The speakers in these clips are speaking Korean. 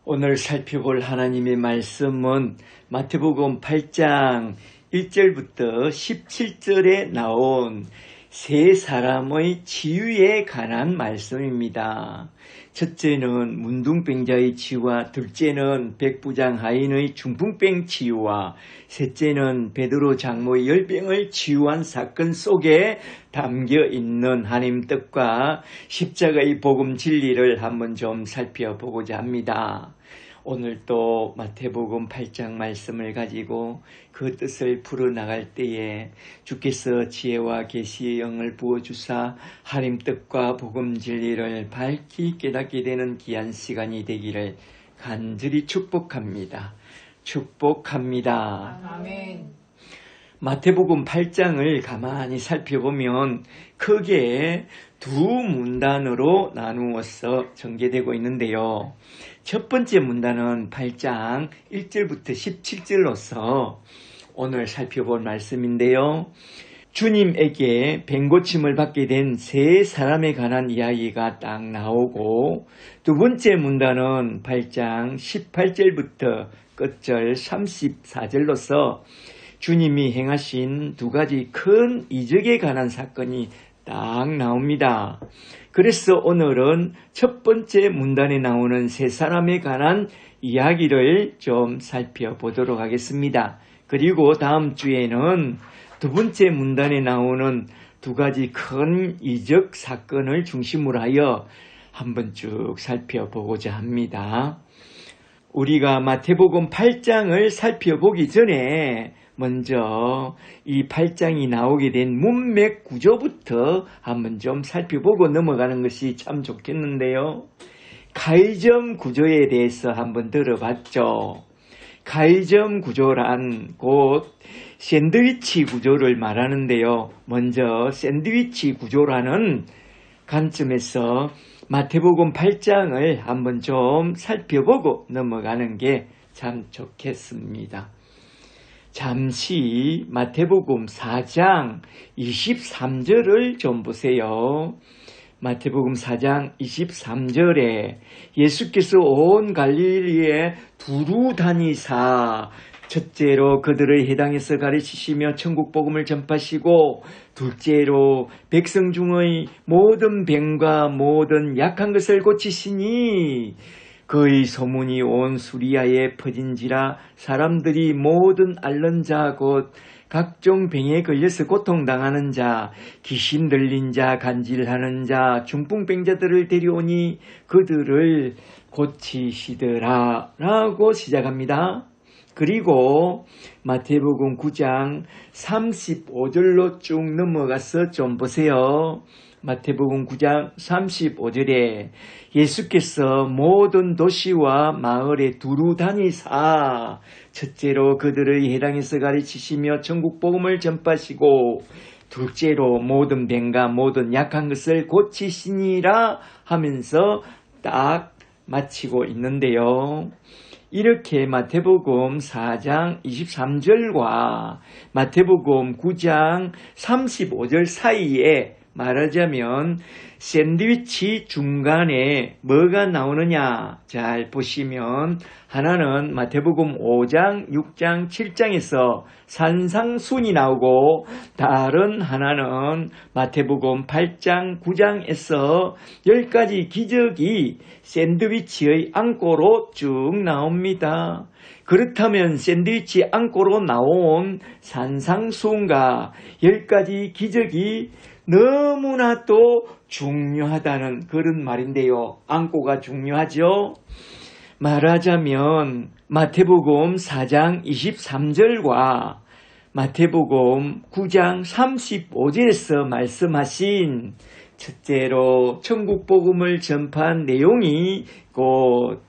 오늘 살펴볼 하나님의 말씀은 마태복음 8장 1절부터 17절에 나온 세 사람의 치유에 관한 말씀입니다. 첫째는 문둥병자의 치유와 둘째는 백부장 하인의 중풍병 치유와 셋째는 베드로 장모의 열병을 치유한 사건 속에 담겨 있는 하나님 뜻과 십자가의 복음 진리를 한번 좀 살펴보고자 합니다. 오늘 또 마태복음 8장 말씀을 가지고 그 뜻을 풀어나갈 때에 주께서 지혜와 계시의 영을 부어주사 하나님 뜻과 복음 진리를 밝히 깨닫게 되는 귀한 시간이 되기를 간절히 축복합니다. 축복합니다. 아멘. 마태복음 8장을 가만히 살펴보면 크게 두 문단으로 나누어서 전개되고 있는데요. 첫 번째 문단은 8장 1절부터 17절로서 오늘 살펴볼 말씀인데요. 주님에게 뱅고침을 받게 된 세 사람에 관한 이야기가 딱 나오고, 두 번째 문단은 8장 18절부터 끝절 34절로서 주님이 행하신 두 가지 큰 이적에 관한 사건이 딱 나옵니다. 그래서 오늘은 첫 번째 문단에 나오는 세 사람에 관한 이야기를 좀 살펴보도록 하겠습니다. 그리고 다음 주에는 두 번째 문단에 나오는 두 가지 큰 이적 사건을 중심으로 하여 한번 쭉 살펴보고자 합니다. 우리가 마태복음 8장을 살펴보기 전에 먼저 이 8장이 나오게 된 문맥 구조부터 한번 좀 살펴보고 넘어가는 것이 참 좋겠는데요. 가이점 구조에 대해서 한번 들어봤죠. 가이점 구조란 곧 샌드위치 구조를 말하는데요. 먼저 샌드위치 구조라는 관점에서 마태복음 8장을 한번 좀 살펴보고 넘어가는 게 참 좋겠습니다. 잠시 마태복음 4장 23절을 좀 보세요. 마태복음 4장 23절에 예수께서 온 갈릴리에 두루 다니사 첫째로 그들의 해당에서 가르치시며 천국 복음을 전파하시고 둘째로 백성 중의 모든 병과 모든 약한 것을 고치시니 그의 소문이 온 수리아에 퍼진지라 사람들이 모든 앓는 자 곧 각종 병에 걸려서 고통당하는 자, 귀신 들린 자, 간질하는 자, 중풍병자들을 데려오니 그들을 고치시더라 라고 시작합니다. 그리고 마태복음 9장 35절로 쭉 넘어가서 좀 보세요. 마태복음 9장 35절에 예수께서 모든 도시와 마을에 두루 다니사 첫째로 그들의 해당에서 가르치시며 천국 복음을 전파하시고 둘째로 모든 병과 모든 약한 것을 고치시니라 하면서 딱 마치고 있는데요. 이렇게 마태복음 4장 23절과 마태복음 9장 35절 사이에 말하자면 샌드위치 중간에 뭐가 나오느냐 잘 보시면 하나는 마태복음 5장, 6장, 7장에서 산상순이 나오고 다른 하나는 마태복음 8장, 9장에서 10가지 기적이 샌드위치의 안고로 쭉 나옵니다. 그렇다면 샌드위치 안고로 나온 산상순과 10가지 기적이 너무나 또 중요하다는 그런 말인데요. 안고가 중요하죠. 말하자면 마태복음 4장 23절과 마태복음 9장 35절에서 말씀하신 첫째로 천국 복음을 전파한 내용이 곧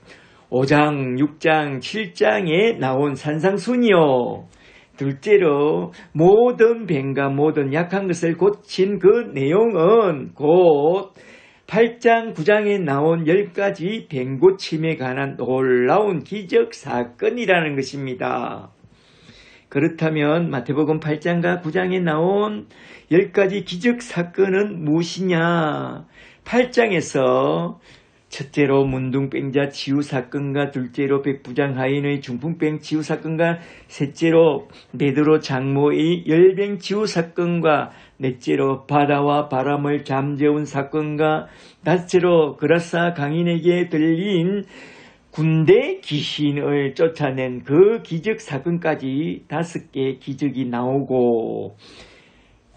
5장, 6장, 7장에 나온 산상순이요. 둘째로 모든 병과 모든 약한 것을 고친 그 내용은 곧 8장, 9장에 나온 10가지 병 고침에 관한 놀라운 기적 사건이라는 것입니다. 그렇다면 마태복음 8장과 9장에 나온 10가지 기적 사건은 무엇이냐? 8장에서 첫째로 문둥병자 치유 사건과 둘째로 백부장 하인의 중풍병 치유 사건과 셋째로 베드로 장모의 열병 치유 사건과 넷째로 바다와 바람을 잠재운 사건과 다섯째로 그라사 강인에게 들린 군대 귀신을 쫓아낸 그 기적 사건까지 5개 기적이 나오고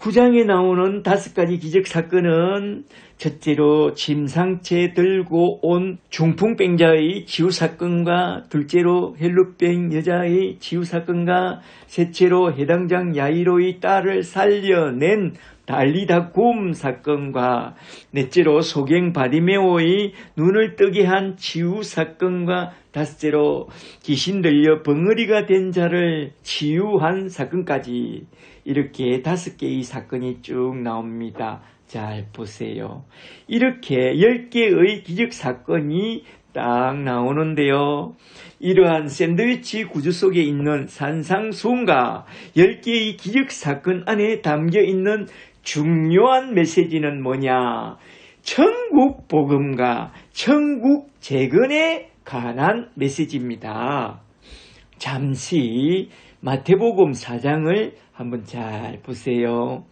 9장에 나오는 5가지 기적 사건은 첫째로 침상체 들고 온 중풍병자의 치유 사건과 둘째로 헬루병 여자의 치유 사건과 셋째로 해당장 야이로의 딸을 살려낸 달리다 굼 사건과 넷째로 소경 바디메오의 눈을 뜨게 한 치유 사건과 다섯째로 귀신 들려 벙어리가 된 자를 치유한 사건까지 이렇게 5개의 사건이 쭉 나옵니다. 잘 보세요. 이렇게 10개의 기적 사건이 딱 나오는데요. 이러한 샌드위치 구조 속에 있는 산상수훈과 10개의 기적 사건 안에 담겨있는 중요한 메시지는 뭐냐? 천국 복음과 천국 재건에 관한 메시지입니다. 잠시 마태복음 4장을 한번 잘 보세요.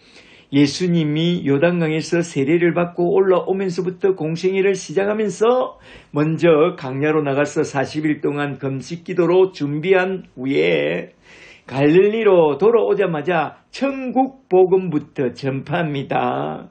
예수님이 요단강에서 세례를 받고 올라오면서부터 공생애를 시작하면서 먼저 강야로 나가서 40일 동안 금식기도로 준비한 후에 갈릴리로 돌아오자마자 천국 복음부터 전파합니다.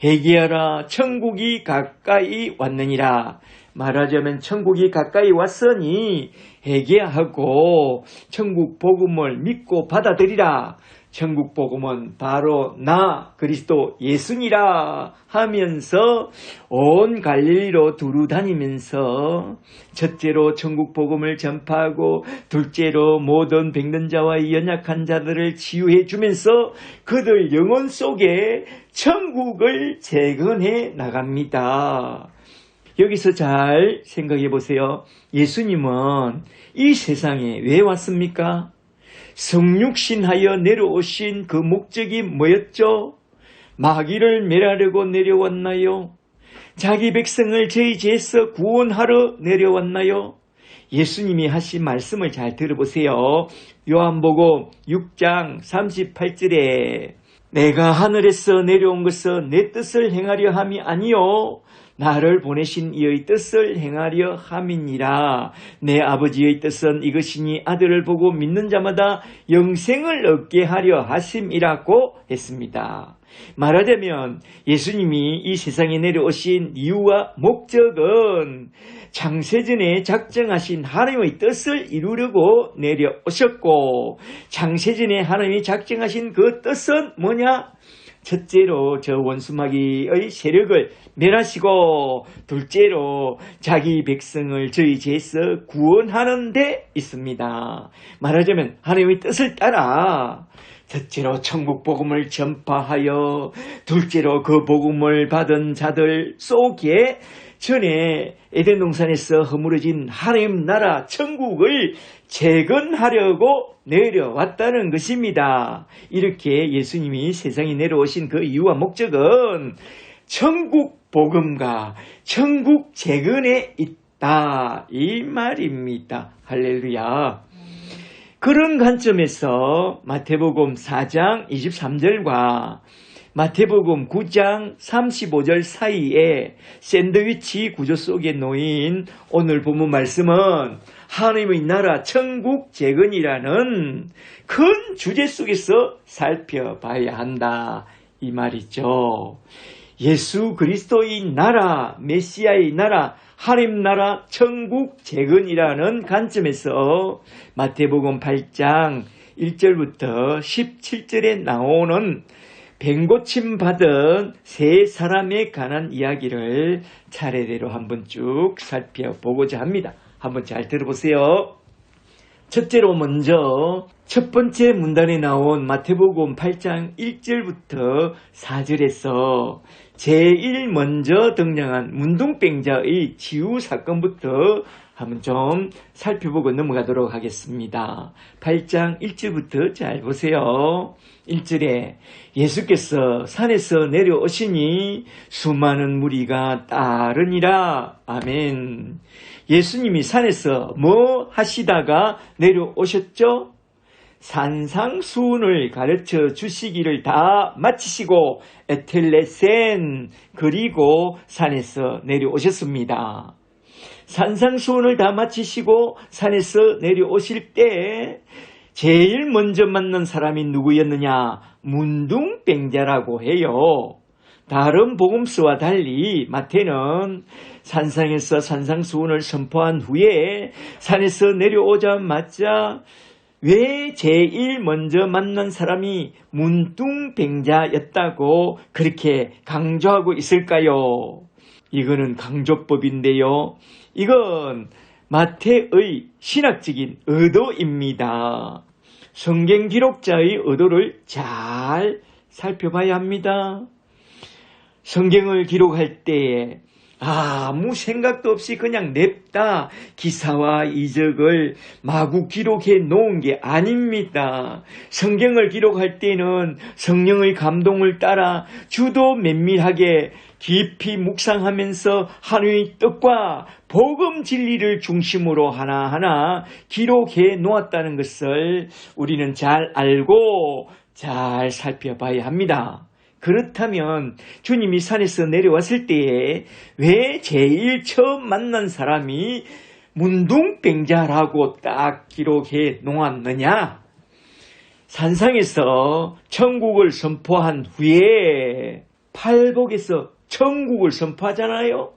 회개하라, 천국이 가까이 왔느니라. 말하자면 천국이 가까이 왔으니 회개하고 천국 복음을 믿고 받아들이라. 천국 복음은 바로 나 그리스도 예수니라 하면서 온 갈릴리로 두루 다니면서 첫째로 천국 복음을 전파하고 둘째로 모든 병든 자와 연약한 자들을 치유해 주면서 그들 영혼 속에 천국을 재건해 나갑니다. 여기서 잘 생각해 보세요. 예수님은 이 세상에 왜 왔습니까? 성육신하여 내려오신 그 목적이 뭐였죠? 마귀를 멸하려고 내려왔나요? 자기 백성을 저희 죄에서 구원하러 내려왔나요? 예수님이 하신 말씀을 잘 들어보세요. 요한복음 6장 38절에 내가 하늘에서 내려온 것은 내 뜻을 행하려 함이 아니요 나를 보내신 이의 뜻을 행하려 함이니라. 내 아버지의 뜻은 이것이니 아들을 보고 믿는 자마다 영생을 얻게 하려 하심이라고 했습니다. 말하자면 예수님이 이 세상에 내려오신 이유와 목적은 창세전에 작정하신 하나님의 뜻을 이루려고 내려오셨고 창세전에 하나님이 작정하신 그 뜻은 뭐냐? 첫째로 저 원수마귀의 세력을 멸하시고 둘째로 자기 백성을 저희 죄에서 구원하는 데 있습니다. 말하자면 하나님의 뜻을 따라 첫째로 천국 복음을 전파하여 둘째로 그 복음을 받은 자들 속에 전에 에덴 동산에서 허물어진 하나님 나라 천국을 재건하려고 내려왔다는 것입니다. 이렇게 예수님이 세상에 내려오신 그 이유와 목적은 천국 복음과 천국 재건에 있다 이 말입니다. 할렐루야. 그런 관점에서 마태복음 4장 23절과 마태복음 9장 35절 사이에 샌드위치 구조 속에 놓인 오늘 본문 말씀은 하나님의 나라 천국 재건이라는 큰 주제 속에서 살펴봐야 한다 이 말이죠. 예수 그리스도의 나라, 메시아의 나라, 하나님 나라 천국 재건이라는 관점에서 마태복음 8장 1절부터 17절에 나오는 뱅고침 받은 세 사람에 관한 이야기를 차례대로 한번 쭉 살펴보고자 합니다. 한번 잘 들어보세요. 첫째로 먼저 첫 번째 문단에 나온 마태복음 8장 1절부터 4절에서 제일 먼저 등장한 문둥병자의 치유 사건부터 한번 좀 살펴보고 넘어가도록 하겠습니다. 8장 1절부터 잘 보세요. 1절에 예수께서 산에서 내려오시니 수많은 무리가 따르니라. 아멘. 예수님이 산에서 뭐 하시다가 내려오셨죠? 산상수훈을 가르쳐 주시기를 다 마치시고 에텔레센 그리고 산에서 내려오셨습니다. 산상수훈을 다 마치시고 산에서 내려오실 때 제일 먼저 만난 사람이 누구였느냐? 문둥병자라고 해요. 다른 복음서와 달리 마태는 산상에서 산상수훈을 선포한 후에 산에서 내려오자마자 왜 제일 먼저 만난 사람이 문둥병자였다고 그렇게 강조하고 있을까요? 이거는 강조법인데요. 이건 마태의 신학적인 의도입니다. 성경 기록자의 의도를 잘 살펴봐야 합니다. 성경을 기록할 때에 아무 생각도 없이 그냥 냅다 기사와 이적을 마구 기록해 놓은 게 아닙니다. 성경을 기록할 때는 성령의 감동을 따라 주도 면밀하게 깊이 묵상하면서 하나님의 뜻과 복음 진리를 중심으로 하나하나 기록해 놓았다는 것을 우리는 잘 알고 잘 살펴봐야 합니다. 그렇다면 주님이 산에서 내려왔을 때에 왜 제일 처음 만난 사람이 문둥병자라고 딱 기록해 놓았느냐? 산상에서 천국을 선포한 후에 팔복에서 천국을 선포하잖아요.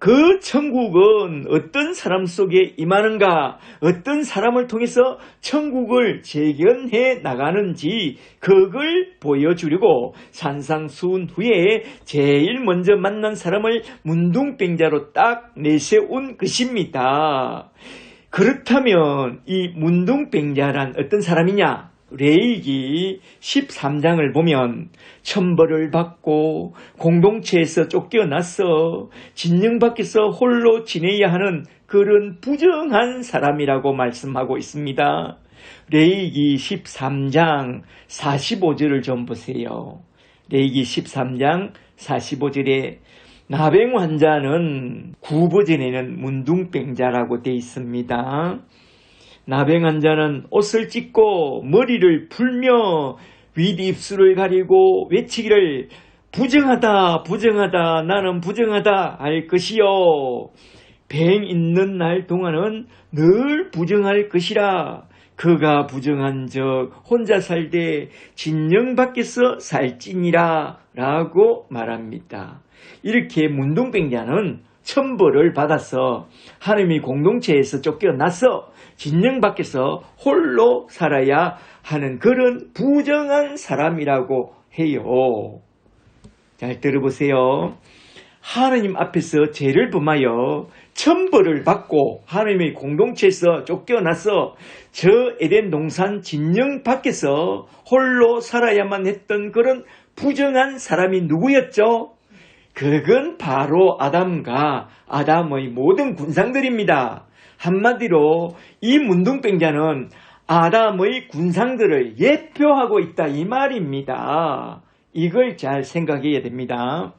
그 천국은 어떤 사람 속에 임하는가, 어떤 사람을 통해서 천국을 재견해 나가는지 그걸 보여주려고 산상수훈 후에 제일 먼저 만난 사람을 문둥병자로 딱 내세운 것입니다. 그렇다면 이 문둥병자란 어떤 사람이냐? 레위기 13장을 보면 천벌을 받고 공동체에서 쫓겨나서 진영 밖에서 홀로 지내야 하는 그런 부정한 사람이라고 말씀하고 있습니다. 레위기 13장 45절을 좀 보세요. 레위기 13장 45절에 나병 환자는 구버전에는 문둥병자라고 되어 있습니다. 나병 환자는 옷을 찢고 머리를 풀며 윗입술을 가리고 외치기를 부정하다 부정하다 나는 부정하다 할 것이요. 병 있는 날 동안은 늘 부정할 것이라. 그가 부정한 적 혼자 살되 진영 밖에서 살찌니라 라고 말합니다. 이렇게 문둥병자는 천벌을 받아서 하나님의 공동체에서 쫓겨나서 진영 밖에서 홀로 살아야 하는 그런 부정한 사람이라고 해요. 잘 들어보세요. 하나님 앞에서 죄를 범하여 천벌을 받고 하나님의 공동체에서 쫓겨나서 저 에덴 동산 진영 밖에서 홀로 살아야만 했던 그런 부정한 사람이 누구였죠? 그건 바로 아담과 아담의 모든 군상들입니다. 한마디로 이 문둥병자는 아담의 군상들을 예표하고 있다 이 말입니다. 이걸 잘 생각해야 됩니다.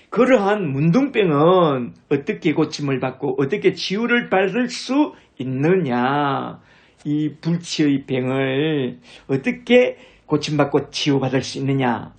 그러한 문둥병은 어떻게 고침을 받고 어떻게 치유를 받을 수 있느냐? 이 불치의 병을 어떻게 고침받고 치유받을 수 있느냐?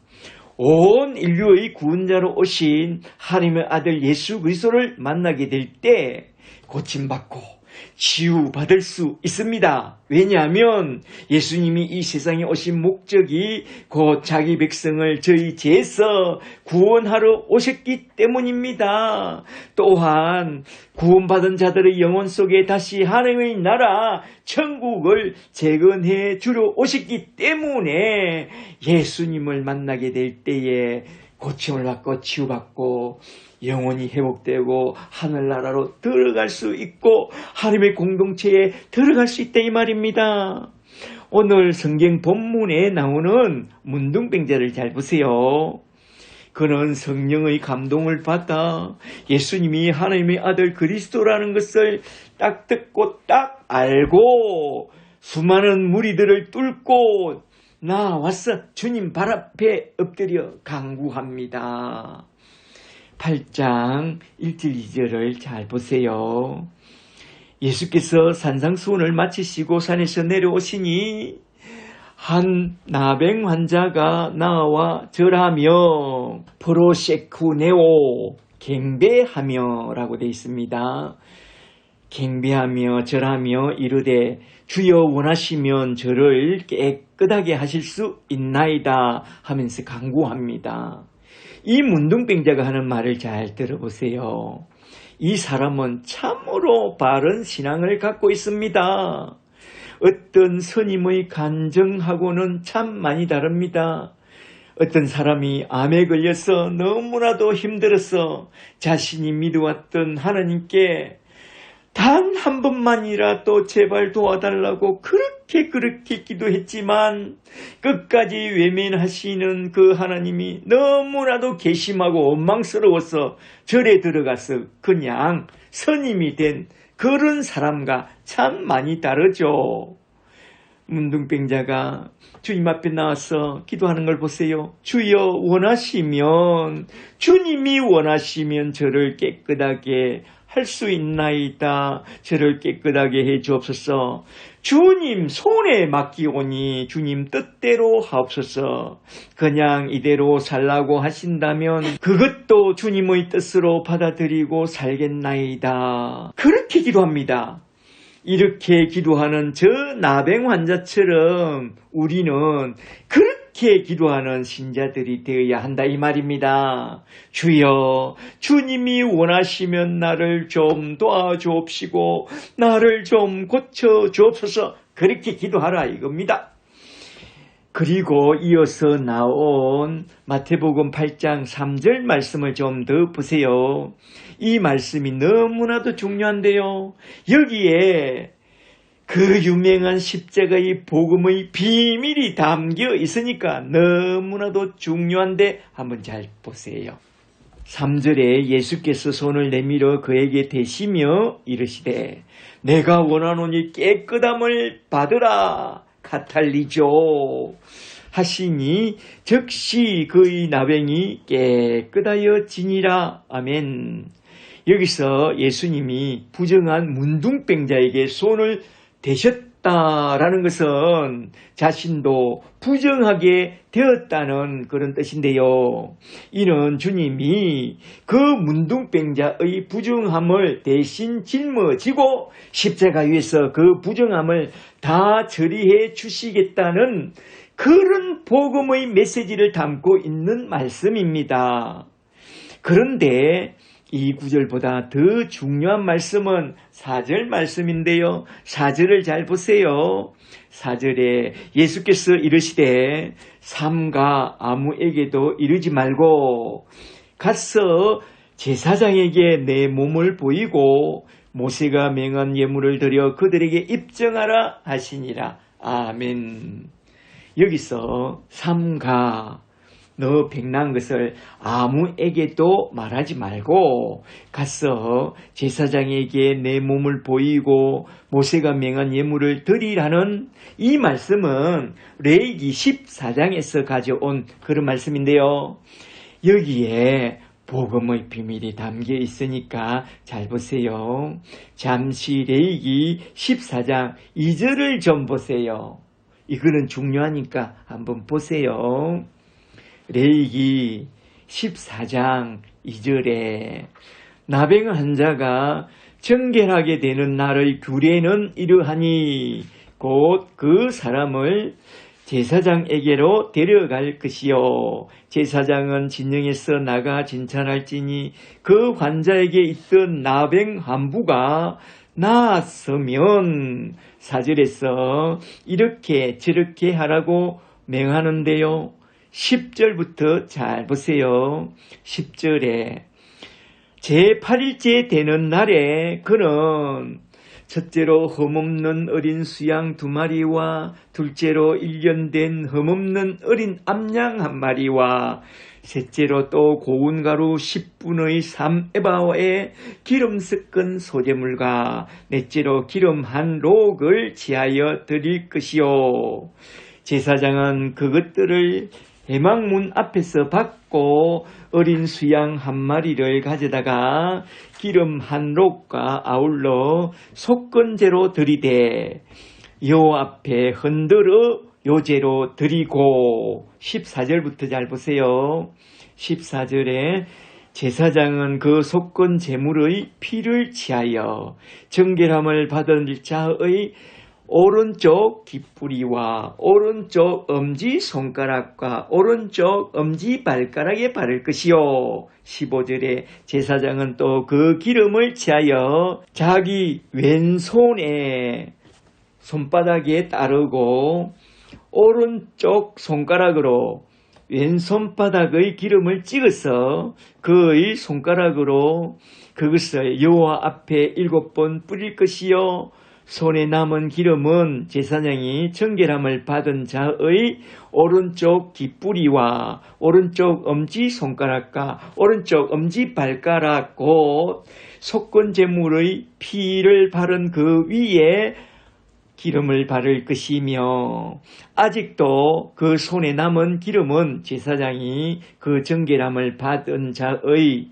온 인류의 구원자로 오신 하나님의 아들 예수 그리스도를 만나게 될 때 고침받고 치유받을 수 있습니다. 왜냐하면 예수님이 이 세상에 오신 목적이 곧 자기 백성을 저희 죄에서 구원하러 오셨기 때문입니다. 또한 구원받은 자들의 영혼 속에 다시 하나님의 나라 천국을 재건해 주러 오셨기 때문에 예수님을 만나게 될 때에 고침을 받고 치유받고 영혼이 회복되고 하늘나라로 들어갈 수 있고 하나님의 공동체에 들어갈 수 있다 이 말입니다. 오늘 성경 본문에 나오는 문둥병자를 잘 보세요. 그는 성령의 감동을 받아 예수님이 하나님의 아들 그리스도라는 것을 딱 듣고 딱 알고 수많은 무리들을 뚫고 나와서 주님 발 앞에 엎드려 간구합니다. 8장 1절 2절을 잘 보세요. 예수께서 산상수훈을 마치시고 산에서 내려오시니 한 나병 환자가 나와 절하며 프로세쿠네오 갱배하며 라고 되어 있습니다. 갱배하며 절하며 이르되 주여 원하시면 저를 깨끗하게 하실 수 있나이다 하면서 간구합니다. 이 문둥병자가 하는 말을 잘 들어보세요. 이 사람은 참으로 바른 신앙을 갖고 있습니다. 어떤 스님의 간증하고는 참 많이 다릅니다. 어떤 사람이 암에 걸려서 너무나도 힘들어서 자신이 믿어왔던 하나님께 단 한 번만이라도 제발 도와달라고 그렇게 기도했지만 끝까지 외면하시는 그 하나님이 너무나도 괘씸하고 원망스러워서 절에 들어가서 그냥 스님이 된 그런 사람과 참 많이 다르죠. 문둥병자가 주님 앞에 나와서 기도하는 걸 보세요. 주여 원하시면 주님이 원하시면 저를 깨끗하게 할 수 있나이다. 저를 깨끗하게 해 주옵소서. 주님 손에 맡기오니 주님 뜻대로 하옵소서. 그냥 이대로 살라고 하신다면 그것도 주님의 뜻으로 받아들이고 살겠나이다. 그렇게 기도합니다. 이렇게 기도하는 저 나병 환자처럼 우리는 그렇게 기도하는 신자들이 되어야 한다 이 말입니다. 주여 주님이 원하시면 나를 좀 도와주옵시고 나를 좀 고쳐주옵소서. 그렇게 기도하라 이겁니다. 그리고 이어서 나온 마태복음 8장 3절 말씀을 좀 더 보세요. 이 말씀이 너무나도 중요한데요. 여기에 그 유명한 십자가의 복음의 비밀이 담겨 있으니까 너무나도 중요한데 한번 잘 보세요. 3절에 예수께서 손을 내밀어 그에게 대시며 이르시되 내가 원하노니 깨끗함을 받으라 카탈리죠 하시니 즉시 그의 나병이 깨끗하여 지니라. 아멘. 여기서 예수님이 부정한 문둥병자에게 손을 대셨다라는 것은 자신도 부정하게 되었다는 그런 뜻인데요. 이는 주님이 그 문둥병자의 부정함을 대신 짊어지고 십자가 위에서 그 부정함을 다 처리해 주시겠다는 그런 복음의 메시지를 담고 있는 말씀입니다. 그런데 이 구절보다 더 중요한 말씀은 4절 말씀인데요. 4절을 잘 보세요. 4절에 예수께서 이르시되 삼가 아무에게도 이르지 말고 가서 제사장에게 내 몸을 보이고 모세가 명한 예물을 드려 그들에게 입증하라 하시니라. 아멘. 여기서 삼가 너 백난 것을 아무에게도 말하지 말고 가서 제사장에게 내 몸을 보이고 모세가 명한 예물을 드리라는 이 말씀은 레위기 14장에서 가져온 그런 말씀인데요. 여기에 복음의 비밀이 담겨 있으니까 잘 보세요. 잠시 레위기 14장 2절을 좀 보세요. 이거는 중요하니까 한번 보세요. 레위기 14장 2절에 나병 환자가 정결하게 되는 날의 규례는 이러하니 곧 그 사람을 제사장에게로 데려갈 것이요 제사장은 진영에서 나가 진찰할지니 그 환자에게 있던 나병 한부가 나았으면 4절에서 이렇게 저렇게 하라고 명하는데요. 10절부터 잘 보세요. 10절에 제8일째 되는 날에 그는 첫째로 흠없는 어린 수양 2마리와 둘째로 1년 된 흠없는 어린 암양 1마리와 셋째로 또 고운 가루 10분의 3에바에 기름 섞은 소재물과 넷째로 기름 한 록을 지하여 드릴 것이요. 제사장은 그것들을 회막문 앞에서 받고 어린 수양 1마리를 가져다가 기름 한 록과 아울러 속건제로 드리되 여호와 앞에 흔들어 요제로 드리고 14절부터 잘 보세요. 14절에 제사장은 그 속건 제물의 피를 취하여 정결함을 받은 자의 오른쪽 깃뿌리와 오른쪽 엄지 손가락과 오른쪽 엄지 발가락에 바를 것이요. 15절에 제사장은 또 그 기름을 취하여 자기 왼손에 손바닥에 따르고 오른쪽 손가락으로 왼손바닥의 기름을 찍어서 그의 손가락으로 그것을 여호와 앞에 7번 뿌릴 것이요. 손에 남은 기름은 제사장이 정결함을 받은 자의 오른쪽 깃뿌리와 오른쪽 엄지손가락과 오른쪽 엄지발가락 곧 속건제물의 피를 바른 그 위에 기름을 바를 것이며 아직도 그 손에 남은 기름은 제사장이 그 정결함을 받은 자의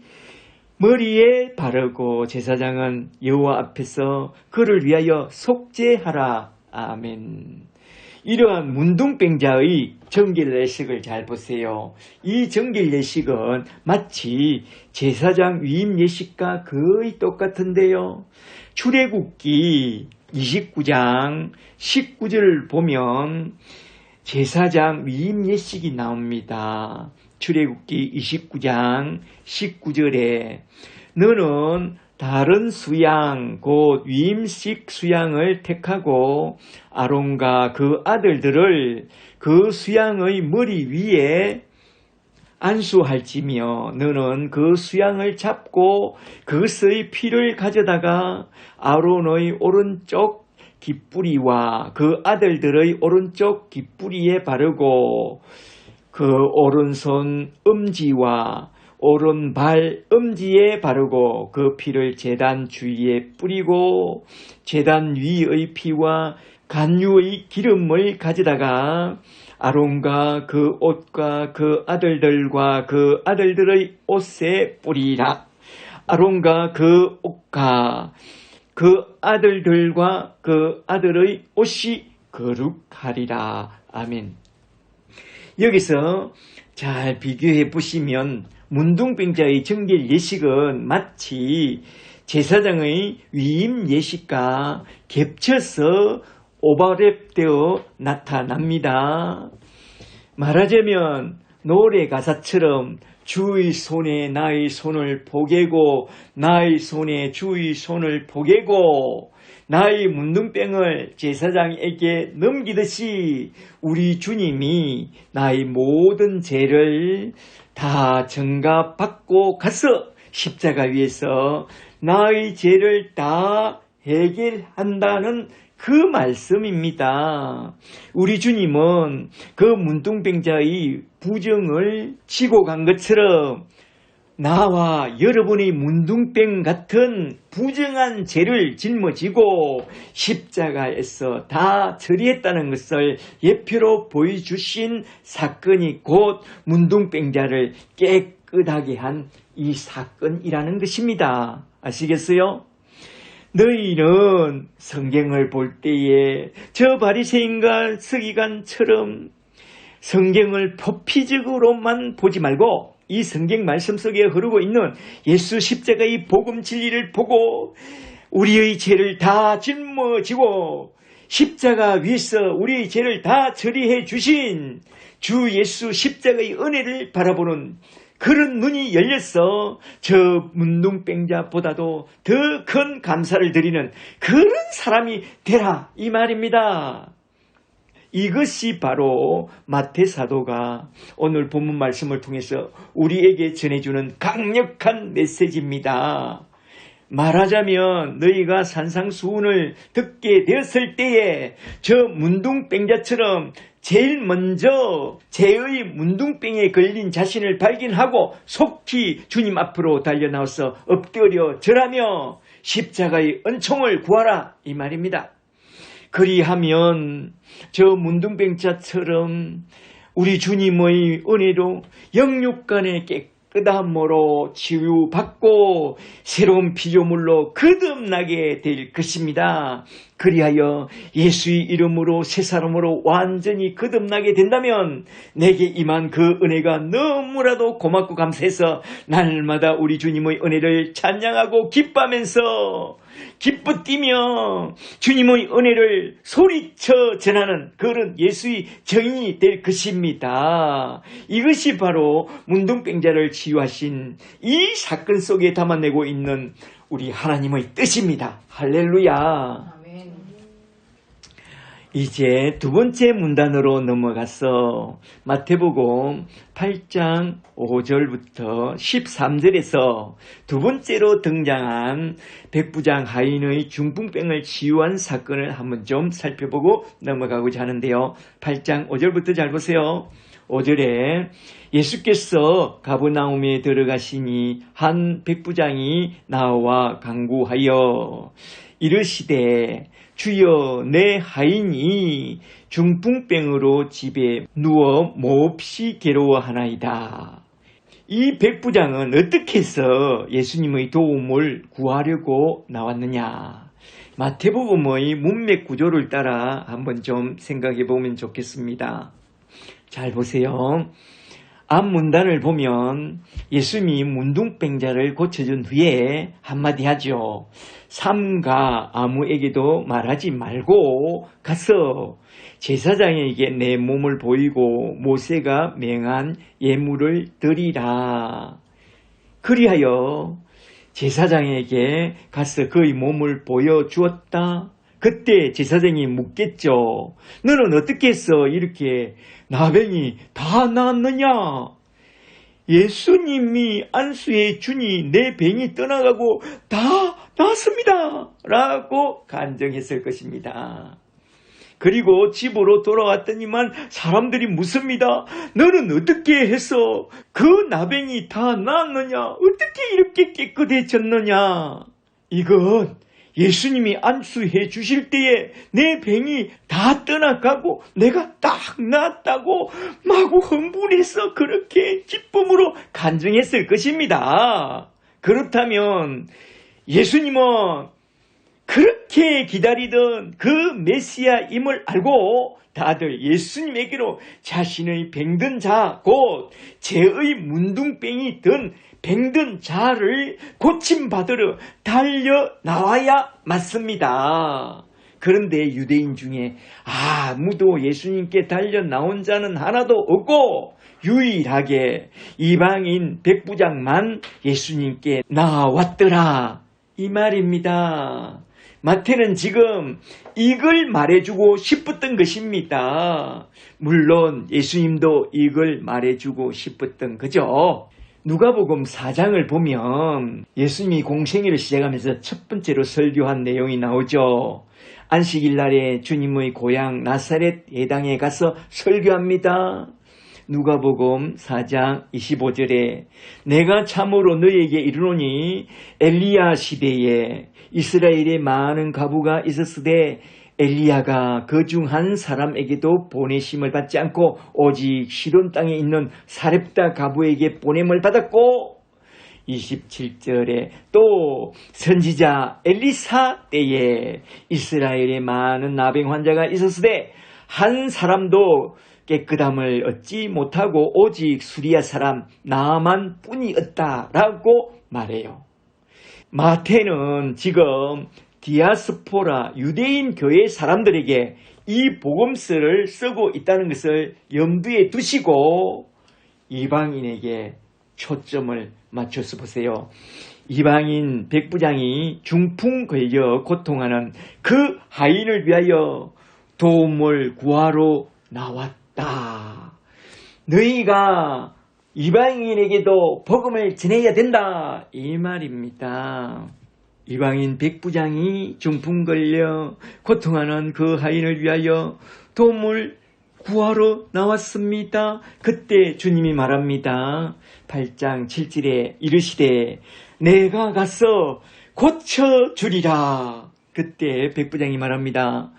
머리에 바르고 제사장은 여호와 앞에서 그를 위하여 속죄하라. 아멘. 이러한 문둥병자의 정결 예식을 잘 보세요. 이 정결 예식은 마치 제사장 위임 예식과 거의 똑같은데요. 출애굽기 29장 19절을 보면 제사장 위임 예식이 나옵니다. 출애굽기 29장 19절에 너는 다른 수양 곧 위임식 수양을 택하고 아론과 그 아들들을 그 수양의 머리 위에 안수할지며 너는 그 수양을 잡고 그것의 피를 가져다가 아론의 오른쪽 깃뿌리와 그 아들들의 오른쪽 깃뿌리에 바르고 그 오른손 엄지와 오른발 엄지에 바르고 그 피를 제단 주위에 뿌리고 제단 위의 피와 간유의 기름을 가져다가 아론과 그 옷과 그 아들들과 그 아들들의 옷에 뿌리라. 아론과 그 옷과 그 아들들과 그 아들의 옷이 거룩하리라. 아멘. 여기서 잘 비교해 보시면 문둥병자의 정결 예식은 마치 제사장의 위임 예식과 겹쳐서 오버랩되어 나타납니다. 말하자면 노래 가사처럼 주의 손에 나의 손을 포개고 나의 손에 주의 손을 포개고 나의 문둥병을 제사장에게 넘기듯이 우리 주님이 나의 모든 죄를 다 전가받고 가서 십자가 위에서 나의 죄를 다 해결한다는 그 말씀입니다. 우리 주님은 그 문둥병자의 부정을 지고 간 것처럼 나와 여러분의 문둥병 같은 부정한 죄를 짊어지고 십자가에서 다 처리했다는 것을 예표로 보여주신 사건이 곧 문둥병자를 깨끗하게 한 이 사건이라는 것입니다. 아시겠어요? 너희는 성경을 볼 때에 저 바리새인과 서기관처럼 성경을 포피적으로만 보지 말고 이 성경 말씀 속에 흐르고 있는 예수 십자가의 복음 진리를 보고 우리의 죄를 다 짊어지고 십자가 위에서 우리의 죄를 다 처리해 주신 주 예수 십자가의 은혜를 바라보는 그런 눈이 열려서 저 문둥병자보다도 더 큰 감사를 드리는 그런 사람이 되라 이 말입니다. 이것이 바로 마태 사도가 오늘 본문 말씀을 통해서 우리에게 전해주는 강력한 메시지입니다. 말하자면 너희가 산상수훈을 듣게 되었을 때에 저 문둥병자처럼 제일 먼저 죄의 문둥병에 걸린 자신을 발견하고 속히 주님 앞으로 달려나와서 엎드려 절하며 십자가의 은총을 구하라 이 말입니다. 그리하면 저 문둥병자처럼 우리 주님의 은혜로 영육간의 깨끗함으로 치유받고 새로운 피조물로 거듭나게 될 것입니다. 그리하여 예수의 이름으로 새 사람으로 완전히 거듭나게 된다면 내게 임한 그 은혜가 너무나도 고맙고 감사해서 날마다 우리 주님의 은혜를 찬양하고 기뻐하면서 기뻐 뛰며 주님의 은혜를 소리쳐 전하는 그런 예수의 정인이 될 것입니다. 이것이 바로 문둥병자를 치유하신 이 사건 속에 담아내고 있는 우리 하나님의 뜻입니다. 할렐루야. 이제 두 번째 문단으로 넘어가서 마태복음 8장 5절부터 13절에서 두 번째로 등장한 백부장 하인의 중풍병을 치유한 사건을 한번 좀 살펴보고 넘어가고자 하는데요. 8장 5절부터 잘 보세요. 5절에 예수께서 가버나움에 들어가시니 한 백부장이 나와 간구하여 이르시되 주여 내 하인이 중풍병으로 집에 누워 몹시 괴로워하나이다. 이 백부장은 어떻게 해서 예수님의 도움을 구하려고 나왔느냐. 마태복음의 문맥 구조를 따라 한번 좀 생각해 보면 좋겠습니다. 잘 보세요. 앞 문단을 보면 예수님이 문둥병자를 고쳐준 후에 한마디 하죠. 삼가 아무에게도 말하지 말고 가서 제사장에게 내 몸을 보이고 모세가 명한 예물을 드리라. 그리하여 제사장에게 가서 그의 몸을 보여주었다. 그때 제사장이 묻겠죠. 너는 어떻게 해서 이렇게 나병이 다 나았느냐? 예수님이 안수해 주니 내 병이 떠나가고 다 나았습니다. 라고 간증했을 것입니다. 그리고 집으로 돌아왔더니만 사람들이 묻습니다. 너는 어떻게 해서 그 나병이 다 나았느냐? 어떻게 이렇게 깨끗해졌느냐? 이건 예수님이 안수해 주실 때에 내 병이 다 떠나가고 내가 딱 나았다고 마구 흥분해서 그렇게 기쁨으로 간증했을 것입니다. 그렇다면 예수님은 그렇게 기다리던 그 메시아임을 알고 다들 예수님에게로 자신의 병든 자, 곧 죄의 문둥병이 든 병든 자를 고침받으러 달려 나와야 맞습니다. 그런데 유대인 중에 아무도 예수님께 달려 나온 자는 하나도 없고 유일하게 이방인 백부장만 예수님께 나왔더라. 이 말입니다. 마태는 지금 이걸 말해주고 싶었던 것입니다. 물론 예수님도 이걸 말해주고 싶었던 거죠. 누가복음 4장을 보면 예수님이 공생애를 시작하면서 첫 번째로 설교한 내용이 나오죠. 안식일 날에 주님의 고향 나사렛 회당에 가서 설교합니다. 누가복음 4장 25절에 내가 참으로 너희에게 이르노니 엘리야 시대에 이스라엘에 많은 과부가 있었으되 엘리야가 그 중 한 사람에게도 보내심을 받지 않고 오직 시돈 땅에 있는 사렙다 과부에게 보냄을 받았고 27절에 또 선지자 엘리사 때에 이스라엘에 많은 나병 환자가 있었으되 한 사람도 깨끗함을 얻지 못하고 오직 수리아 사람 나만 뿐이었다라고 말해요. 마태는 지금 디아스포라 유대인 교회 사람들에게 이 복음서를 쓰고 있다는 것을 염두에 두시고 이방인에게 초점을 맞춰서 보세요. 이방인 백부장이 중풍 걸려 고통하는 그 하인을 위하여 도움을 구하러 나왔다. 너희가 이방인에게도 복음을 전해야 된다, 이 말입니다. 이방인 백부장이 중풍 걸려 고통하는 그 하인을 위하여 도움을 구하러 나왔습니다. 그때 주님이 말합니다. 8장 7절에 이르시되 내가 가서 고쳐주리라. 그때 백부장이 말합니다.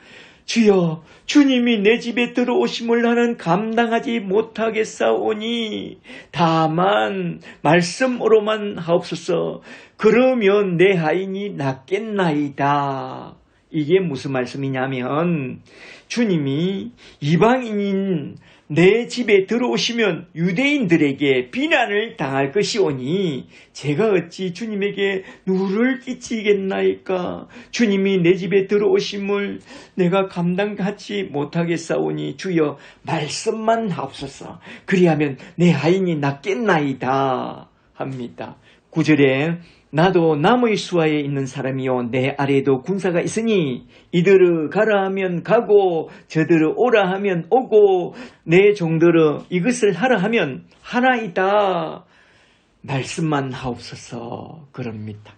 주여, 주님이 내 집에 들어오심을 나는 감당하지 못하겠사오니 다만 말씀으로만 하옵소서. 그러면 내 하인이 낫겠나이다. 이게 무슨 말씀이냐면 주님이 이방인인 내 집에 들어오시면 유대인들에게 비난을 당할 것이오니 제가 어찌 주님에게 누를 끼치겠나이까. 주님이 내 집에 들어오심을 내가 감당하지 못하겠사오니 주여 말씀만 하옵소서. 그리하면 내 하인이 낫겠나이다 합니다. 9절에 나도 남의 수하에 있는 사람이요 내 아래에도 군사가 있으니 이들을 가라 하면 가고 저들을 오라 하면 오고 내 종들을 이것을 하라 하면 하나이다. 말씀만 하옵소서. 그럽니다.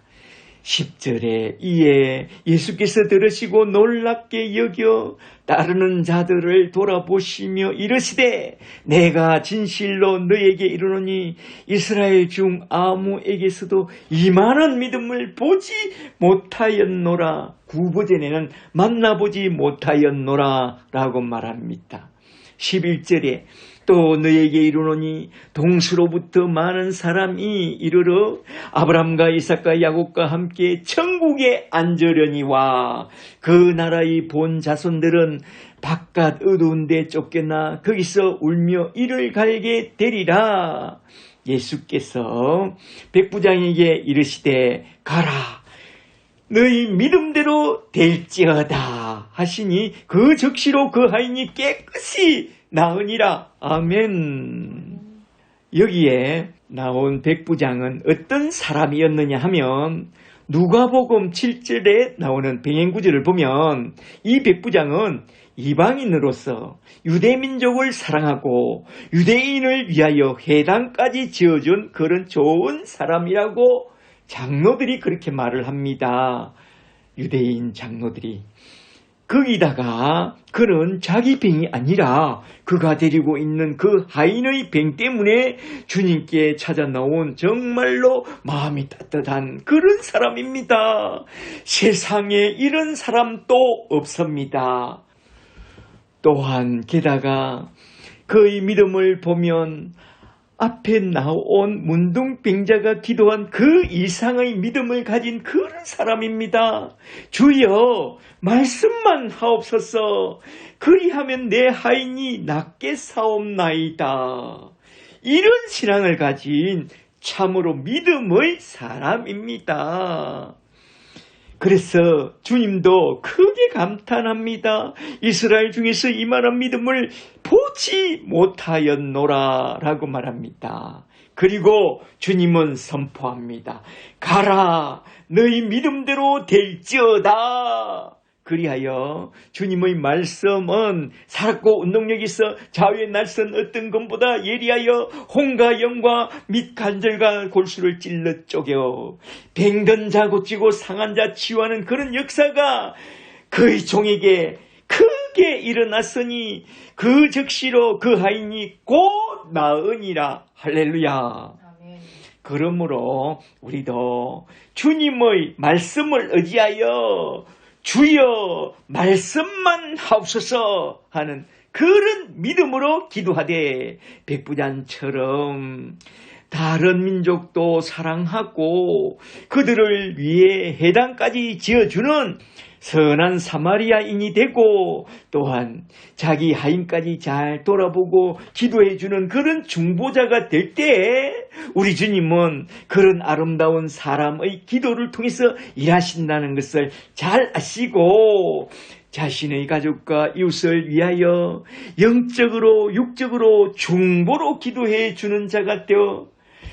10절에 이에 예수께서 들으시고 놀랍게 여겨 따르는 자들을 돌아보시며 이르시되 내가 진실로 너에게 이르노니 이스라엘 중 아무에게서도 이만한 믿음을 보지 못하였노라. 9버전에는 만나보지 못하였노라 라고 말합니다. 11절에 또 너에게 이르노니 동수로부터 많은 사람이 이르러 아브람과 이삭과 야곱과 함께 천국에 앉으려니와 그 나라의 본 자손들은 바깥 어두운 데 쫓겨나 거기서 울며 이를 갈게 되리라. 예수께서 백부장에게 이르시되 가라 너희 믿음대로 될지어다 하시니 그 즉시로 그 하인이 깨끗이 나으니라. 아멘. 여기에 나온 백부장은 어떤 사람이었느냐 하면 누가복음 7절에 나오는 병행구절을 보면 이 백부장은 이방인으로서 유대민족을 사랑하고 유대인을 위하여 회당까지 지어준 그런 좋은 사람이라고 장로들이 그렇게 말을 합니다. 유대인 장로들이. 거기다가 그는 자기 병이 아니라 그가 데리고 있는 그 하인의 병 때문에 주님께 찾아 나온 정말로 마음이 따뜻한 그런 사람입니다. 세상에 이런 사람도 없습니다. 또한 게다가 그의 믿음을 보면 앞에 나온 문둥병자가 기도한 그 이상의 믿음을 가진 그런 사람입니다. 주여 말씀만 하옵소서. 그리하면 내 하인이 낫게 사옵나이다. 이런 신앙을 가진 참으로 믿음의 사람입니다. 그래서 주님도 크게 감탄합니다. 이스라엘 중에서 이만한 믿음을 보지 못하였노라 라고 말합니다. 그리고 주님은 선포합니다. 가라 너희 믿음대로 될지어다. 그리하여 주님의 말씀은 살았고 운동력이 있어 좌우에 날선 어떤 것보다 예리하여 홍과 영과 및 관절과 골수를 찔러 쪼개 병든 자 고치고 상한 자 치유하는 그런 역사가 그의 종에게 크게 일어났으니 그 즉시로 그 하인이 곧 나으니라. 할렐루야. 아멘. 그러므로 우리도 주님의 말씀을 의지하여 주여 말씀만 하옵소서 하는 그런 믿음으로 기도하되 백부장처럼 다른 민족도 사랑하고 그들을 위해 회당까지 지어주는 선한 사마리아인이 되고 또한 자기 하인까지 잘 돌아보고 기도해주는 그런 중보자가 될 때 우리 주님은 그런 아름다운 사람의 기도를 통해서 일하신다는 것을 잘 아시고 자신의 가족과 이웃을 위하여 영적으로 육적으로 중보로 기도해 주는 자가 되어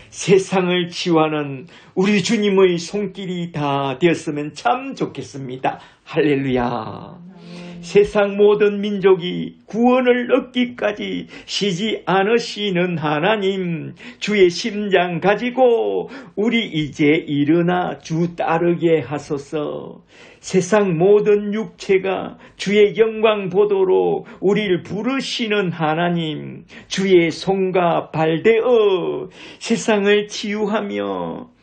세상을 치유하는 우리 주님의 손길이 다 되었으면 참 좋겠습니다. 할렐루야. 세상 모든 민족이 구원을 얻기까지 쉬지 않으시는 하나님, 주의 심장 가지고 우리 이제 일어나 주 따르게 하소서. 세상 모든 육체가 주의 영광 보도록 우리를 부르시는 하나님, 주의 손과 발되어 세상을 치유하며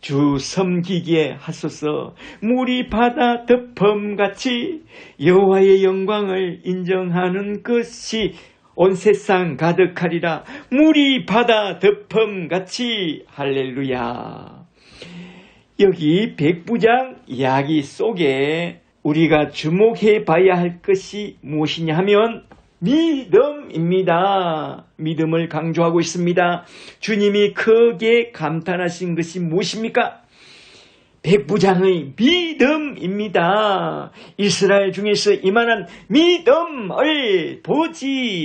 주 섬기게 하소서. 물이 바다 덮음같이 여호와의 영광을 인정하는 것이 온 세상 가득하리라. 물이 바다 덮음같이. 할렐루야. 여기 백부장 이야기 속에 우리가 주목해 봐야 할 것이 무엇이냐 하면 믿음입니다. 믿음을 강조하고 있습니다. 주님이 크게 감탄하신 것이 무엇입니까? 백부장의 믿음입니다. 이스라엘 중에서 이만한 믿음을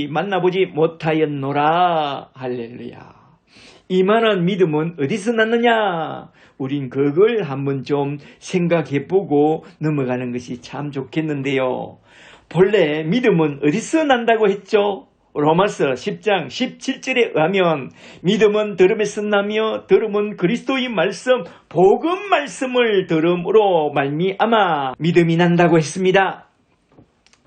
만나보지 못하였노라. 할렐루야. 이만한 믿음은 어디서 났느냐? 우린 그걸 한번 좀 생각해보고 넘어가는 것이 참 좋겠는데요. 본래 믿음은 어디서 난다고 했죠? 로마서 10장 17절에 의하면 믿음은 들음에서 나며 들음은 그리스도의 말씀, 복음 말씀을 들음으로 말미암아 믿음이 난다고 했습니다.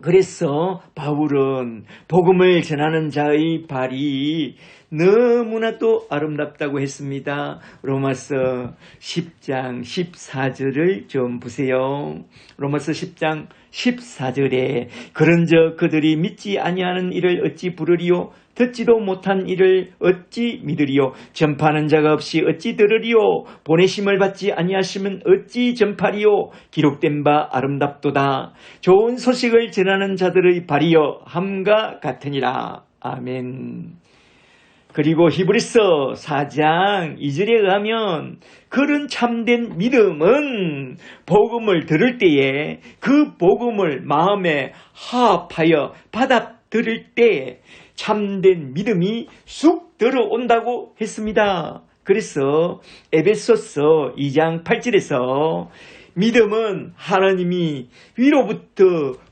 그래서 바울은 복음을 전하는 자의 발이 너무나도 아름답다고 했습니다. 로마서 10장 14절을 좀 보세요. 로마서 10장 14절에 그런즉 그들이 믿지 아니하는 일을 어찌 부르리요? 듣지도 못한 일을 어찌 믿으리요? 전파하는 자가 없이 어찌 들으리요? 보내심을 받지 아니하시면 어찌 전파리요? 기록된 바 아름답도다. 좋은 소식을 전하는 자들의 발이여 함과 같으니라. 아멘. 그리고 히브리서 4장 2절에 의하면 그런 참된 믿음은 복음을 들을 때에 그 복음을 마음에 화합하여 받아들일 때 참된 믿음이 쑥 들어온다고 했습니다. 그래서 에베소서 2장 8절에서 믿음은 하나님이 위로부터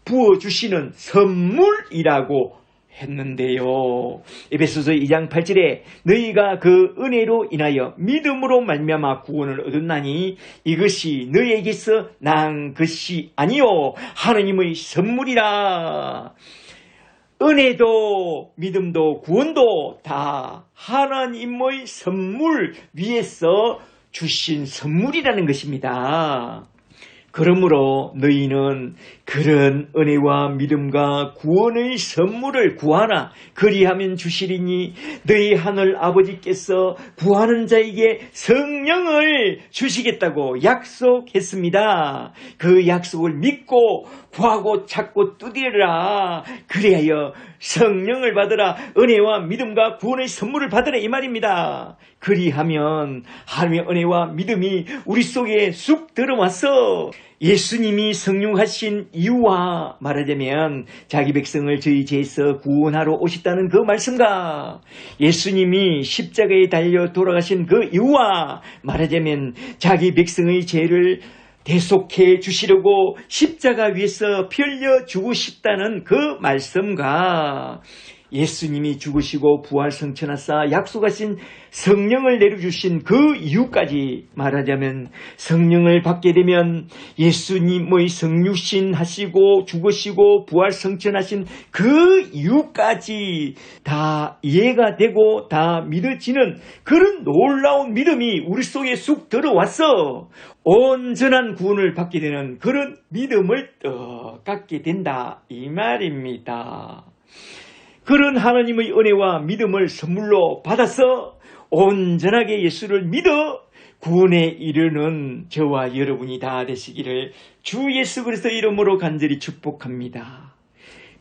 부어주시는 선물이라고 했는데요. 에베소서 2장 8절에 너희가 그 은혜로 인하여 믿음으로 말미암아 구원을 얻었나니 이것이 너희에게서 난 것이 아니요 하나님의 선물이라. 은혜도 믿음도 구원도 다 하나님의 선물 위에서 주신 선물이라는 것입니다. 그러므로 너희는 그런 은혜와 믿음과 구원의 선물을 구하나 그리하면 주시리니 너희 하늘 아버지께서 구하는 자에게 성령을 주시겠다고 약속했습니다. 그 약속을 믿고 구하고 찾고 두드리라. 그리하여 성령을 받으라. 은혜와 믿음과 구원의 선물을 받으라 이 말입니다. 그리하면 하나님의 은혜와 믿음이 우리 속에 쑥 들어와서 예수님이 성육하신 이유와 말하자면 자기 백성을 저희 죄에서 구원하러 오셨다는 그 말씀과 예수님이 십자가에 달려 돌아가신 그 이유와 말하자면 자기 백성의 죄를 대속해 주시려고 십자가 위에서 피 흘려 죽으셨다는 그 말씀과 예수님이 죽으시고 부활 성천하사 약속하신 성령을 내려주신 그 이유까지 말하자면 성령을 받게 되면 예수님의 성육신 하시고 죽으시고 부활 성천하신 그 이유까지 다 이해가 되고 다 믿어지는 그런 놀라운 믿음이 우리 속에 쑥 들어와서 온전한 구원을 받게 되는 그런 믿음을 갖게 된다 이 말입니다. 그런 하나님의 은혜와 믿음을 선물로 받아서 온전하게 예수를 믿어 구원에 이르는 저와 여러분이 다 되시기를 주 예수 그리스도 이름으로 간절히 축복합니다.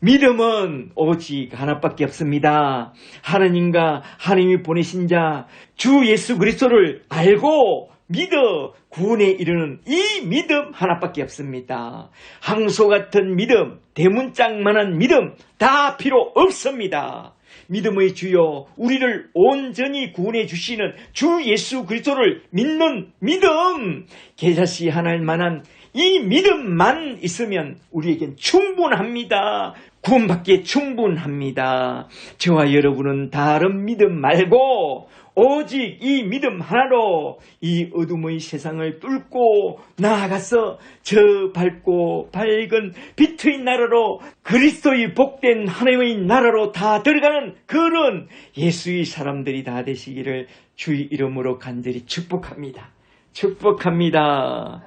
믿음은 오직 하나밖에 없습니다. 하나님과 하나님이 보내신 자 주 예수 그리스도를 알고 믿어 구원에 이르는 이 믿음 하나밖에 없습니다. 항소 같은 믿음, 대문짝만한 믿음 다 필요 없습니다. 믿음의 주여 우리를 온전히 구원해 주시는 주 예수 그리스도를 믿는 믿음, 개자씨 하나일 만한 이 믿음만 있으면 우리에겐 충분합니다. 구원받기에 충분합니다. 저와 여러분은 다른 믿음 말고 오직 이 믿음 하나로 이 어둠의 세상을 뚫고 나아가서 저 밝고 밝은 빛의 나라로, 그리스도의 복된 하나님의 나라로 다 들어가는 그런 예수의 사람들이 다 되시기를 주의 이름으로 간절히 축복합니다. 축복합니다.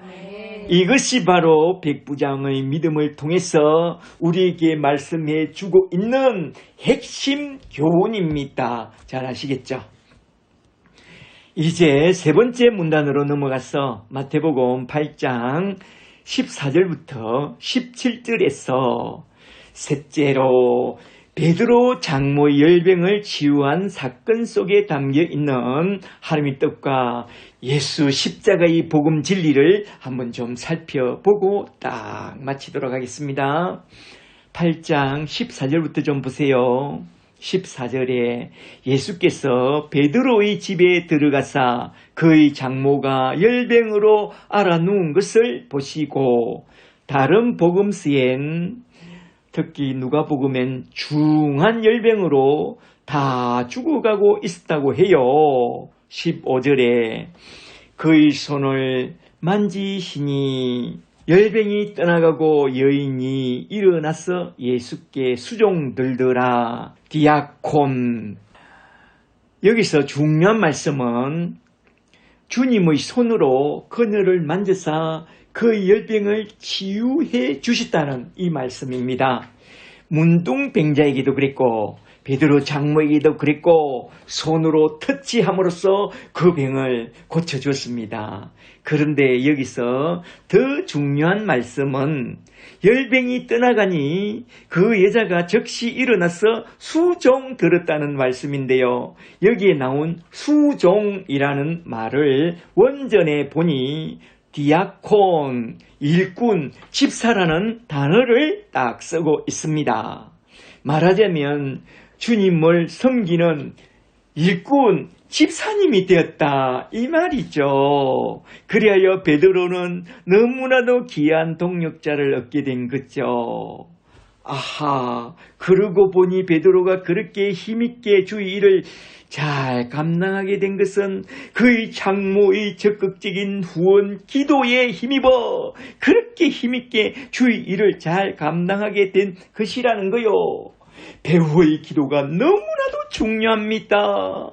이것이 바로 백부장의 믿음을 통해서 우리에게 말씀해 주고 있는 핵심 교훈입니다. 잘 아시겠죠? 이제 세 번째 문단으로 넘어가서 마태복음 8장 14절부터 17절에서 셋째로 베드로 장모 열병을 치유한 사건 속에 담겨있는 하나님의 뜻과 예수 십자가의 복음 진리를 한번 좀 살펴보고 딱 마치도록 하겠습니다. 8장 14절부터 좀 보세요. 14절에 예수께서 베드로의 집에 들어가사 그의 장모가 열병으로 앓아 누운 것을 보시고, 다른 복음서엔 특히 누가복음엔 중한 열병으로 다 죽어가고 있었다고 해요. 15절에 그의 손을 만지시니 열병이 떠나가고 여인이 일어나서 예수께 수종들더라. 디아콘. 여기서 중요한 말씀은 주님의 손으로 그녀를 만져서 그 열병을 치유해 주셨다는 이 말씀입니다. 문둥병자에게도 그랬고 베드로 장모에게도 그랬고 손으로 터치함으로써 그 병을 고쳐주었습니다. 그런데 여기서 더 중요한 말씀은 열병이 떠나가니 그 여자가 즉시 일어나서 수종 들었다는 말씀인데요. 여기에 나온 수종이라는 말을 원전에 보니 디아콘, 일꾼, 집사라는 단어를 딱 쓰고 있습니다. 말하자면 주님을 섬기는 일꾼, 집사님이 되었다 이 말이죠. 그리하여 베드로는 너무나도 귀한 동력자를 얻게 된 거죠. 아하, 그러고 보니 베드로가 그렇게 힘있게 주의 일을 잘 감당하게 된 것은 그의 장모의 적극적인 후원 기도에 힘입어 그렇게 힘있게 주의 일을 잘 감당하게 된 것이라는 거요. 배우의 기도가 너무나도 중요합니다.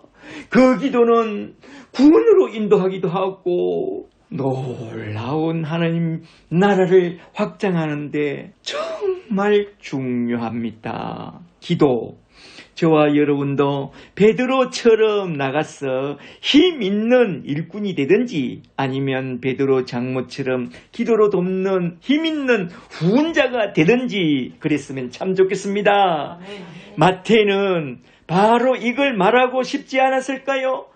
그 기도는 구원으로 인도하기도 하고 놀라운 하나님 나라를 확장하는데 정말 중요합니다. 기도. 저와 여러분도 베드로처럼 나가서 힘 있는 일꾼이 되든지 아니면 베드로 장모처럼 기도로 돕는 힘 있는 후원자가 되든지 그랬으면 참 좋겠습니다. 마태는 바로 이걸 말하고 싶지 않았을까요?